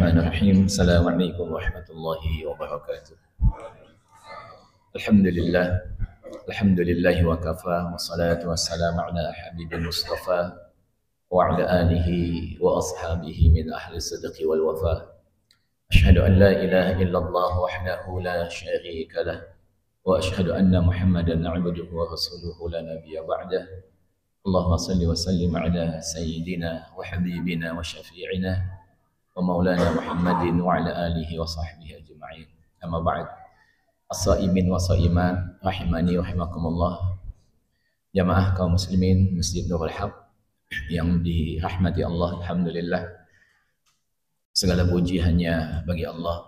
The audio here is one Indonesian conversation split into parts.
Bismillahirrahmanirrahim. Assalamualaikum warahmatullahi wabarakatuh. Alhamdulillah. Alhamdulillahi wa kafa. Wassalatu wassalamu ala habibil mustafa wa ala alihi wa ashabihi min ahli sidqi wal wafa. Ashhadu an la ilaha illallah wahdahu la syarika lah. Wa ashhadu anna Muhammadan abduhu wa rasuluhu la nabiyya ba'dah. Allahumma salli wa sallim ala sayyidina wa habibina wa syafi'ina wa maulana Muhammadin wa ala alihi wa sahbihi ajma'in. Amma ba'd. As-saimin wa saimat rahimani wa rahimakumullah. Jamaah kaum muslimin Masjid Nurul Haq yang dirahmati Allah, alhamdulillah. Segala puji hanya bagi Allah.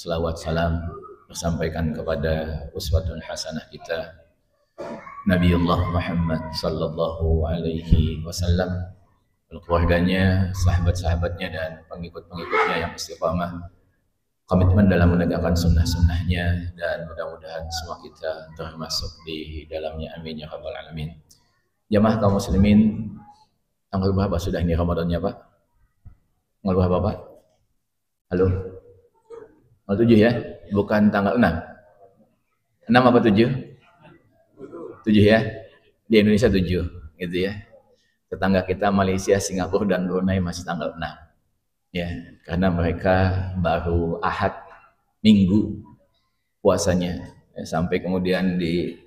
Selawat salam tersampaikan kepada uswatun hasanah kita Nabiullah Muhammad sallallahu alaihi wasallam, keluarganya, sahabat-sahabatnya dan pengikut-pengikutnya yang istiqamah komitmen dalam menegakkan sunnah-sunnahnya, dan mudah-mudahan semua kita termasuk di dalamnya, amin ya rabbal alamin. Jamaah kaum muslimin, tanggal berapa sudah ini Ramadannya Pak? Tanggal berapa Pak? Halo? Tanggal 7 ya? Bukan tanggal 6? 6 apa 7? 7 ya? Di Indonesia 7 gitu ya. Tetangga kita Malaysia, Singapura dan Brunei masih tanggal 6 ya, karena mereka baru Ahad Minggu puasanya ya, sampai kemudian di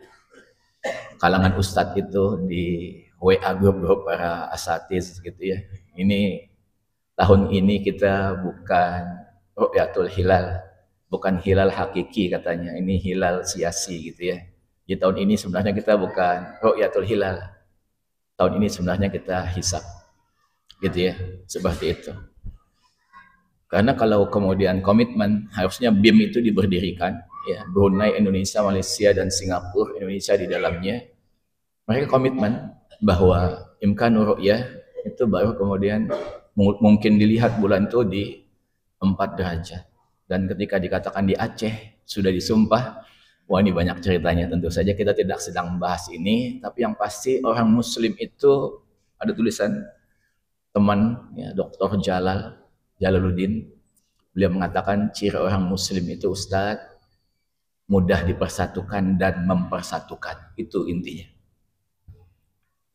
kalangan ustadz itu di WA grup para asatiz gitu ya, ini tahun ini kita bukan ru'yatul hilal, bukan hilal hakiki katanya, ini hilal siasi gitu ya. Di tahun ini sebenarnya kita bukan ru'yatul hilal, tahun ini sebenarnya kita hisab gitu ya, seperti itu. Karena kalau kemudian komitmen, harusnya BIM itu diberdirikan ya, Brunei, Indonesia, Malaysia dan Singapura, Indonesia di dalamnya, mereka komitmen bahwa imkanur ru'yah itu baru kemudian mungkin dilihat bulan itu di 4 derajat. Dan ketika dikatakan di Aceh sudah disumpah, wah ini banyak ceritanya. Tentu saja kita tidak sedang membahas ini, tapi yang pasti orang muslim itu ada tulisan teman ya, Dr. Jalaluddin, beliau mengatakan ciri orang muslim itu Ustadz mudah dipersatukan dan mempersatukan, itu intinya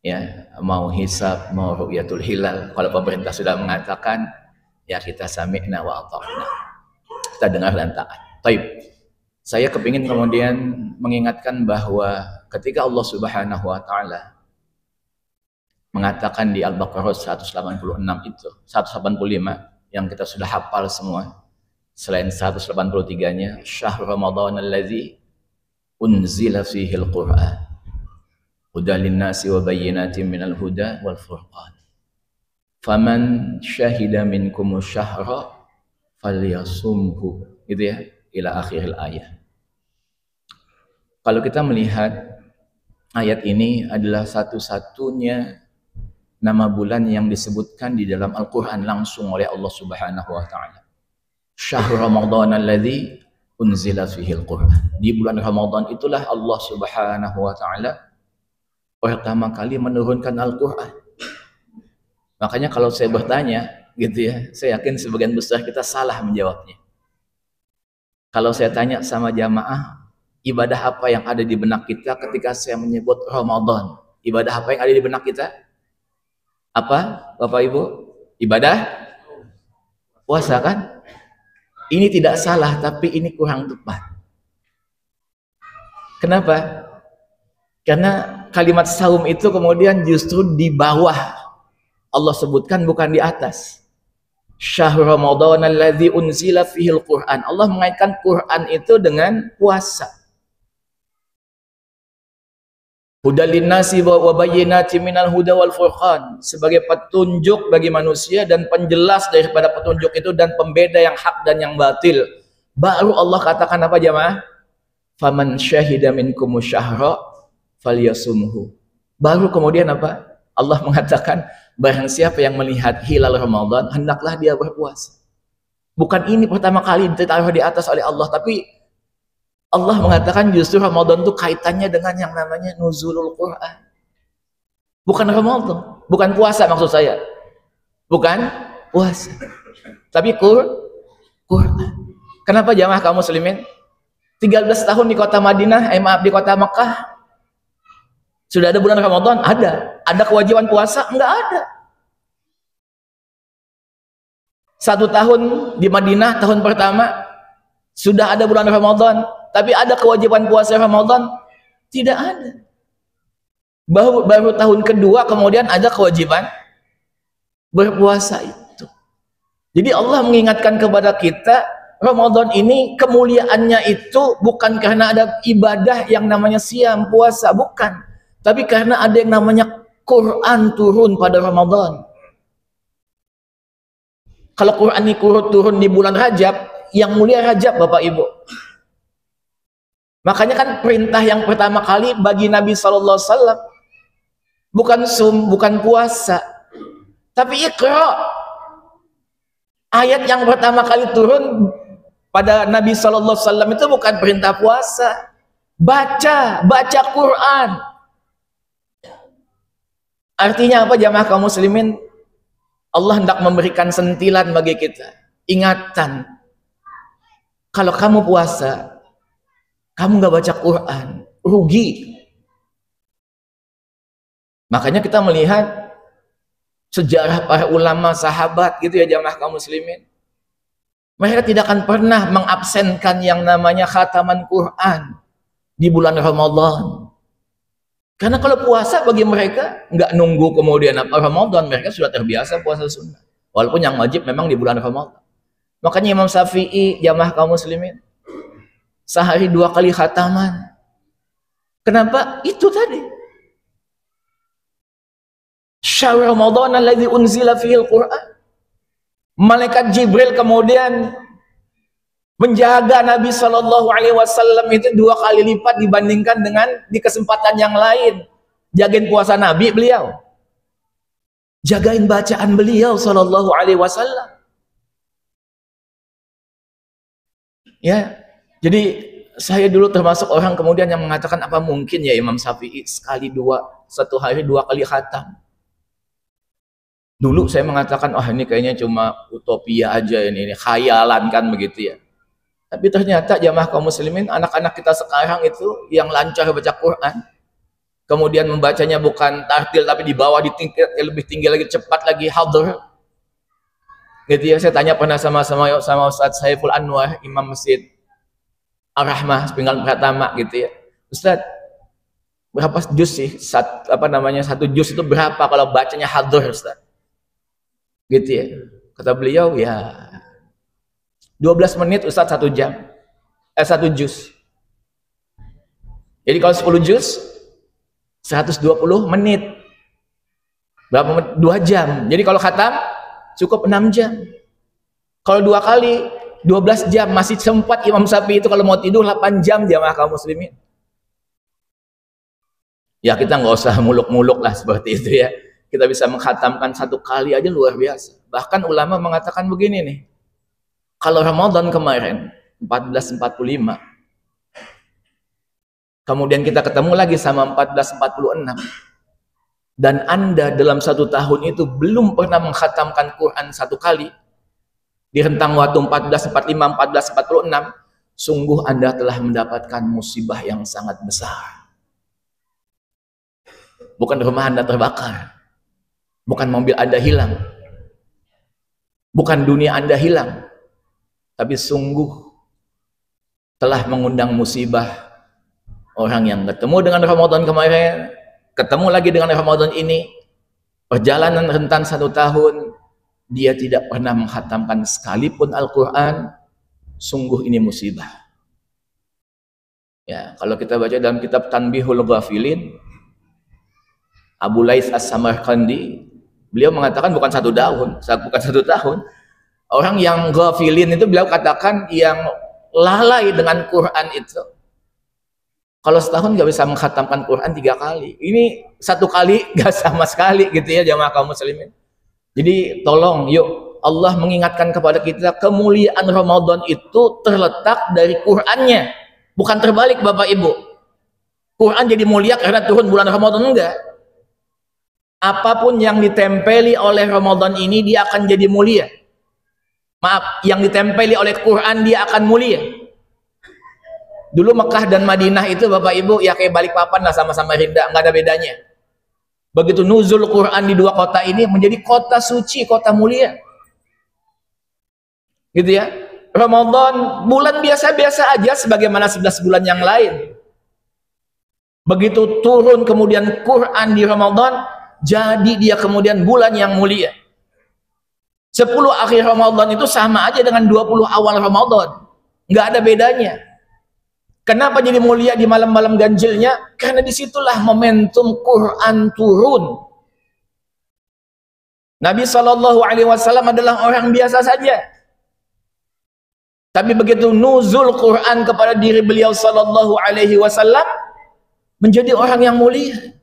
ya. Mau hisab, mau ru'yatul hilal, kalau pemerintah sudah mengatakan ya kita sami'na wa ata'na, kita dengar dan taat. Taib. Saya kepingin kemudian mengingatkan bahwa ketika Allah Subhanahu wa Ta'ala mengatakan di Al-Baqarah 186 itu, 185 yang kita sudah hafal semua, selain 183-nya, Syahrul Ramadan allazi unzila fihi al-Qur'an hudan lin-nasi wa bayyinatin minal huda wal furqan faman syahida minkum syahra falyasumhu, gitu ya, ila akhiril ayat. Kalau kita melihat ayat ini adalah satu-satunya nama bulan yang disebutkan di dalam Al-Quran langsung oleh Allah Subhanahu wa Ta'ala. Syahrul Ramadan alladzi unzila fihi al-Quran. Di bulan Ramadan itulah Allah Subhanahu wa Ta'ala pertama kali menurunkan Al-Quran. Makanya kalau saya bertanya gitu ya, saya yakin sebagian besar kita salah menjawabnya. Kalau saya tanya sama jamaah, ibadah apa yang ada di benak kita ketika saya menyebut Ramadan? Ibadah apa yang ada di benak kita? Apa Bapak Ibu? Ibadah puasa kan? Ini tidak salah, tapi ini kurang tepat. Kenapa? Karena kalimat saum itu kemudian justru di bawah Allah sebutkan, bukan di atas. Syahrul Ramadan alladzi unzila fihi al-Qur'an. Allah mengaitkan Quran itu dengan puasa. Hudan lin-nasi wa bayyinatin minal huda wal furqan, sebagai petunjuk bagi manusia dan penjelas daripada petunjuk itu dan pembeda yang hak dan yang batil. Baru Allah katakan apa jamaah? Faman syahida minkum syahra falyasumhu. Baru kemudian apa? Allah mengatakan barang siapa yang melihat hilal Ramadan hendaklah dia berpuasa. Bukan ini pertama kali ditaruh di atas oleh Allah, tapi Allah mengatakan justru Ramadan itu kaitannya dengan yang namanya nuzulul Quran. Bukan Ramadan, bukan puasa maksud saya. Bukan puasa. Tapi Quran. Kenapa jamaah kaum muslimin? 13 tahun di kota Madinah, di kota Mekah, sudah ada bulan Ramadan? Ada. Ada kewajiban puasa? Enggak ada. 1 tahun di Madinah, tahun pertama, sudah ada bulan Ramadan, tapi ada kewajiban puasa Ramadan? Tidak ada. Baru tahun kedua kemudian ada kewajiban berpuasa itu. Jadi Allah mengingatkan kepada kita, Ramadan ini kemuliaannya itu bukan karena ada ibadah yang namanya siam, puasa, bukan. Tapi karena ada yang namanya Quran turun pada Ramadan. Kalau Quran ini turun di bulan Rajab, yang mulia Rajab Bapak Ibu. Makanya kan perintah yang pertama kali bagi Nabi SAW bukan bukan puasa, tapi Iqra. Ayat yang pertama kali turun pada Nabi SAW itu bukan perintah puasa, baca Quran. Artinya apa jamaah kaum muslimin? Allah hendak memberikan sentilan bagi kita, ingatan. Kalau kamu puasa, kamu nggak baca Quran, rugi. Makanya kita melihat sejarah para ulama, sahabat gitu ya jamaah kaum muslimin. Mereka tidak akan pernah mengabsenkan yang namanya khataman Quran di bulan Ramadan. Karena kalau puasa bagi mereka nggak nunggu kemudian apa Ramadan, mereka sudah terbiasa puasa sunnah. Walaupun yang wajib memang di bulan Ramadan. Makanya Imam Syafi'i, jamaah kaum muslimin, sehari 2 kali khataman. Kenapa? Itu tadi. Syahr Ramadan alladzi unzila fihil Quran. Malaikat Jibril kemudian menjaga Nabi SAW itu 2 kali lipat dibandingkan dengan di kesempatan yang lain. Jagain puasa Nabi beliau, jagain bacaan beliau SAW. Ya, jadi saya dulu termasuk orang kemudian yang mengatakan apa mungkin ya Imam Syafi'i satu hari 2 kali khatam. Dulu saya mengatakan ini kayaknya cuma utopia aja ini khayalan kan begitu ya. Tapi ternyata jamaah kaum muslimin, anak-anak kita sekarang itu yang lancar baca Quran, kemudian membacanya bukan tartil tapi di bawah, di tingkat lebih tinggi lagi, cepat lagi, hadhr. Gitu ya, saya tanya pernah sama Ustaz Saiful Anwar, Imam Masjid Ar-Rahmah, Pinggan Pratama gitu ya. Ustaz, berapa juz sih? Satu juz itu berapa kalau bacanya hadhr, Ustaz? Gitu ya. Kata beliau, ya 12 menit Ustaz 1 jam. 1 juz. Jadi kalau 10 juz 120 menit. Berapa menit? 2 jam. Jadi kalau khatam cukup 6 jam. Kalau 2 kali 12 jam, masih sempat Imam Syafi'i itu kalau mau tidur 8 jam jamaah kaum muslimin. Ya kita nggak usah muluk-muluk lah seperti itu ya. Kita bisa mengkhatamkan 1 kali aja luar biasa. Bahkan ulama mengatakan begini nih. Kalau Ramadan kemarin 1445, kemudian kita ketemu lagi sama 1446, dan Anda dalam 1 tahun itu belum pernah mengkhatamkan Quran 1 kali di rentang waktu 1445 1446, sungguh Anda telah mendapatkan musibah yang sangat besar. Bukan rumah Anda terbakar, bukan mobil Anda hilang, bukan dunia Anda hilang, tapi sungguh telah mengundang musibah. Orang yang ketemu dengan Ramadan kemarin, ketemu lagi dengan Ramadan ini, perjalanan rentan 1 tahun, dia tidak pernah menghatamkan sekalipun Al-Quran, sungguh ini musibah. Ya, kalau kita baca dalam kitab Tanbihul Ghafilin, Abu Lais As-Samarqandi, beliau mengatakan bukan 1 tahun. Orang yang ghafilin itu beliau katakan yang lalai dengan Quran itu, kalau setahun nggak bisa mengkhatamkan Quran 3 kali. Ini 1 kali nggak sama sekali gitu ya jamaah kaum muslimin. Jadi tolong yuk, Allah mengingatkan kepada kita kemuliaan Ramadan itu terletak dari Qurannya, bukan terbalik Bapak Ibu. Quran jadi mulia karena turun bulan Ramadan, enggak. Apapun yang ditempeli oleh Ramadan ini dia akan jadi mulia. Maaf, yang ditempeli oleh Quran dia akan mulia. Dulu Mekah dan Madinah itu Bapak Ibu ya kayak Balikpapan lah, sama-sama Rinda, nggak ada bedanya. Begitu nuzul Quran di dua kota ini menjadi kota suci, kota mulia. Gitu ya. Ramadan bulan biasa-biasa aja sebagaimana 11 bulan yang lain. Begitu turun kemudian Quran di Ramadan, jadi dia kemudian bulan yang mulia. 10 akhir Ramadan itu sama aja dengan 20 awal Ramadan. Nggak ada bedanya. Kenapa jadi mulia di malam-malam ganjilnya? Karena disitulah momentum Quran turun. Nabi SAW adalah orang biasa saja. Tapi begitu nuzul Quran kepada diri beliau SAW, menjadi orang yang mulia.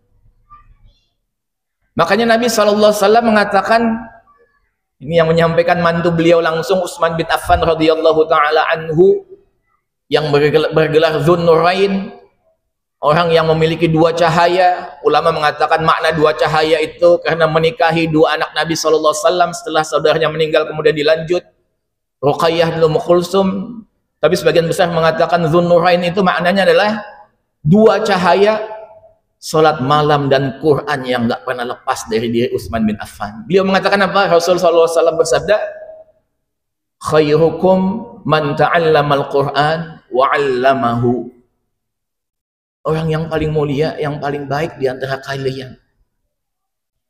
Makanya Nabi SAW mengatakan, ini yang menyampaikan mantu beliau langsung, Utsman bin Affan radhiyallahu taala anhu, yang bergelar Dzunnurain, orang yang memiliki dua cahaya. Ulama mengatakan makna dua cahaya itu karena menikahi dua anak Nabi SAW setelah saudaranya meninggal kemudian dilanjut Ruqayyah dan Ummu Kulsum. Tapi sebagian besar mengatakan Dzunnurain itu maknanya adalah dua cahaya, salat malam dan Quran yang nggak pernah lepas dari diri Utsman bin Affan. Beliau mengatakan apa? Rasulullah SAW bersabda, khairukum man ta'allamal Qur'an wa 'allamahu. Orang yang paling mulia, yang paling baik di antara kalian.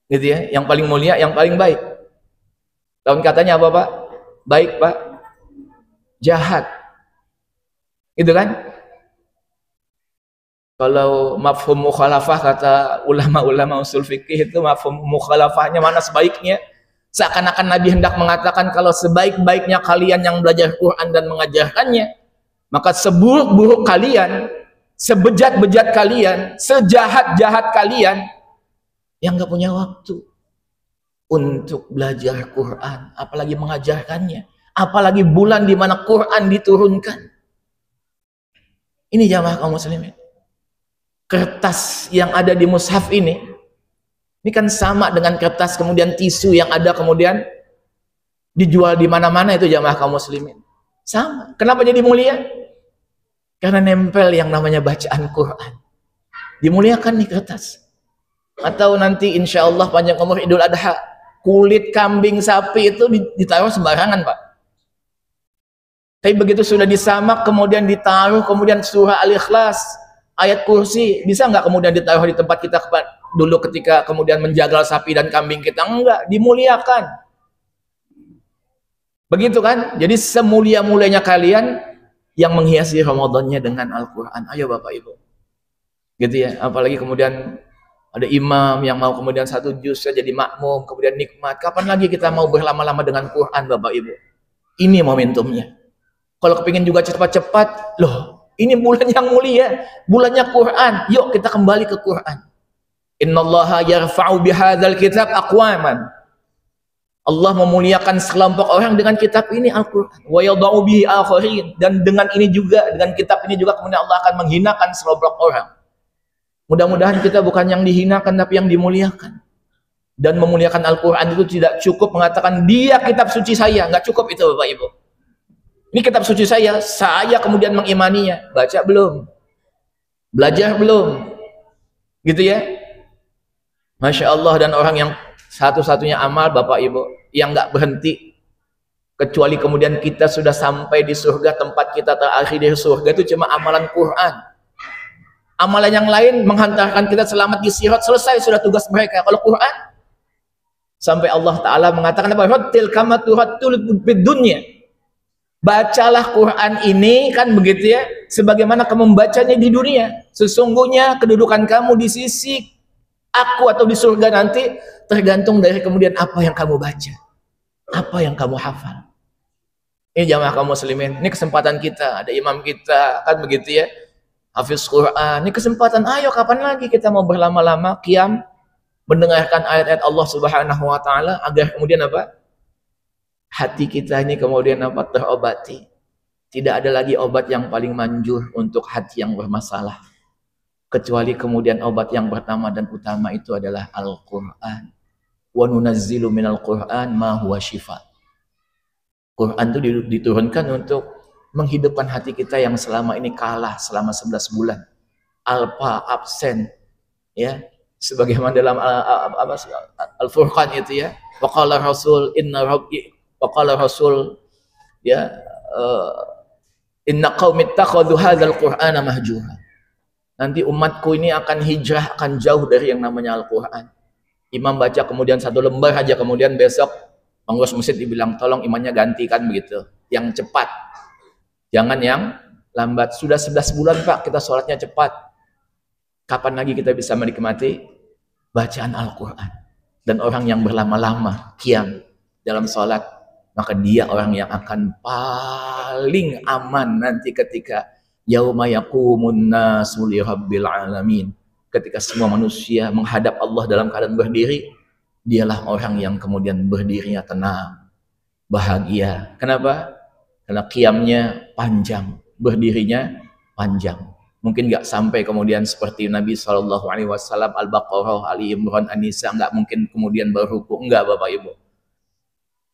Gitu ya, yang paling mulia, yang paling baik. Lawan katanya apa, Pak? Baik, Pak. Jahat. Gitu kan? Kalau mafhum mukhalafah kata ulama-ulama usul fikih itu mafhum mukhalafahnya mana sebaiknya? Seakan-akan Nabi hendak mengatakan kalau sebaik-baiknya kalian yang belajar Quran dan mengajarkannya, maka seburuk-buruk kalian, sebejat-bejat kalian, sejahat-jahat kalian yang gak punya waktu untuk belajar Quran, apalagi mengajarkannya, apalagi bulan di mana Quran diturunkan. Ini jamaah kaum muslimin. Kertas yang ada di mushaf ini kan sama dengan kertas kemudian tisu yang ada kemudian dijual di mana-mana itu jamaah kaum muslimin. Sama. Kenapa jadi mulia? Karena nempel yang namanya bacaan Quran. Dimuliakan nih kertas. Atau nanti insya Allah panjang umur Idul Adha, kulit kambing sapi itu ditaruh sembarangan, Pak. Tapi begitu sudah disamak kemudian ditaruh kemudian surah Al-Ikhlas, ayat kursi, bisa nggak kemudian ditaruh di tempat kita dulu ketika kemudian menjagal sapi dan kambing kita? Enggak, dimuliakan. Begitu kan? Jadi semulia-mulianya kalian yang menghiasi Ramadannya dengan Al-Quran. Ayo Bapak Ibu. Gitu ya, apalagi kemudian ada imam yang mau kemudian satu juz saja jadi makmum, kemudian nikmat. Kapan lagi kita mau berlama-lama dengan Quran Bapak Ibu? Ini momentumnya. Kalau kepingin juga cepat-cepat, loh ini bulan yang mulia, bulannya Quran. Yuk kita kembali ke Quran. Innallaha yarfa'u bihadzal kitab aqwaman. Allah memuliakan sekelompok orang dengan kitab ini Al-Qur'an. Wa yadha'u bihi akharin, dan dengan ini juga, dengan kitab ini juga kemudian Allah akan menghinakan sekelompok orang. Mudah-mudahan kita bukan yang dihinakan tapi yang dimuliakan. Dan memuliakan Al-Qur'an itu tidak cukup mengatakan dia kitab suci saya, enggak cukup itu Bapak Ibu. Ini kitab suci saya kemudian mengimaninya. Baca belum? Belajar belum? Gitu ya. Masya Allah, dan orang yang satu-satunya amal Bapak Ibu yang nggak berhenti kecuali kemudian kita sudah sampai di surga, tempat kita terakhir di surga itu cuma amalan Quran. Amalan yang lain menghantarkan kita selamat di sirat, selesai sudah tugas mereka. Kalau Quran sampai Allah Ta'ala mengatakan apa? Rattil kama turattul fid dunya. Bacalah Quran ini kan begitu ya, sebagaimana kamu membacanya di dunia. Sesungguhnya kedudukan kamu di sisi aku atau di surga nanti tergantung dari kemudian apa yang kamu baca, apa yang kamu hafal. Ini jamaah kaum muslimin, ini kesempatan kita, ada imam kita kan begitu ya, hafiz Quran. Ini kesempatan, ayo kapan lagi kita mau berlama-lama qiyam mendengarkan ayat-ayat Allah Subhanahu wa taala agar kemudian apa? Hati kita ini kemudian apa? Terobati. Tidak ada lagi obat yang paling manjur untuk hati yang bermasalah kecuali kemudian obat yang pertama dan utama itu adalah Al-Quran. Wa nunazzilu minal Quran ma huwa shifa. Quran itu diturunkan untuk menghidupkan hati kita yang selama ini kalah selama 11 bulan. Alpa, absen, ya. Sebagaimana dalam Al-Furqan itu ya. Waqala Rasul inna rabbi waqala Rasul ya inna qaumi ittakhadhu hadzal Qur'ana mahjura. Nanti umatku ini akan hijrah, akan jauh dari yang namanya Al-Quran. Imam baca kemudian 1 lembar aja, kemudian besok pengurus masjid dibilang tolong imamnya gantikan begitu. Yang cepat. Jangan yang lambat. Sudah 11 bulan Pak kita sholatnya cepat. Kapan lagi kita bisa menikmati bacaan Al-Quran? Dan orang yang berlama-lama qiyam dalam sholat, maka dia orang yang akan paling aman nanti ketika yauma yaqumun nasu li rabbil alamin. Ketika semua manusia menghadap Allah dalam keadaan berdiri, dialah orang yang kemudian berdirinya tenang, bahagia. Kenapa? Karena qiyamnya panjang, berdirinya panjang. Mungkin nggak sampai kemudian seperti Nabi SAW, Al-Baqarah, Ali Imran, An-Nisa, nggak mungkin kemudian berruku, enggak Bapak Ibu.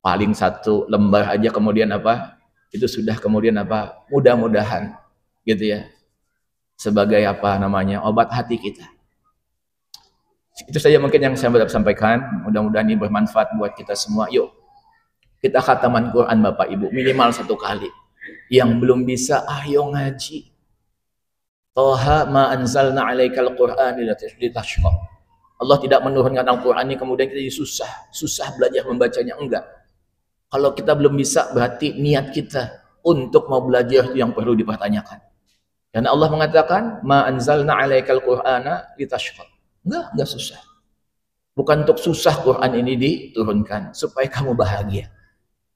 Paling 1 lembar aja kemudian apa? Itu sudah kemudian apa? Mudah-mudahan gitu ya. Sebagai apa namanya? Obat hati kita. Itu saja mungkin yang saya dapat sampaikan. Mudah-mudahan ini bermanfaat buat kita semua. Yuk, kita khataman Quran Bapak Ibu minimal 1 kali. Yang belum bisa, ayo ngaji. Toha ma anzalna alaikal Qur'an litashqa. Allah tidak menurunkan Al-Quran ini kemudian kita jadi susah belajar membacanya, enggak. Kalau kita belum bisa, berarti niat kita untuk mau belajar itu yang perlu dipertanyakan. Karena Allah mengatakan ma anzalna alaikal Qur'ana litashqa. Enggak susah. Bukan untuk susah Quran ini diturunkan, supaya kamu bahagia.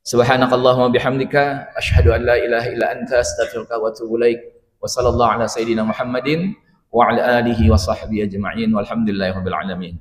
Subhanakallahumma bihamdika asyhadu an la ilaha illa anta astaghfiruka wa atubu ilaik. Wa sallallahu ala sayyidina Muhammadin wa ala alihi wa sahbihi ajma'in walhamdulillahi rabbil alamin.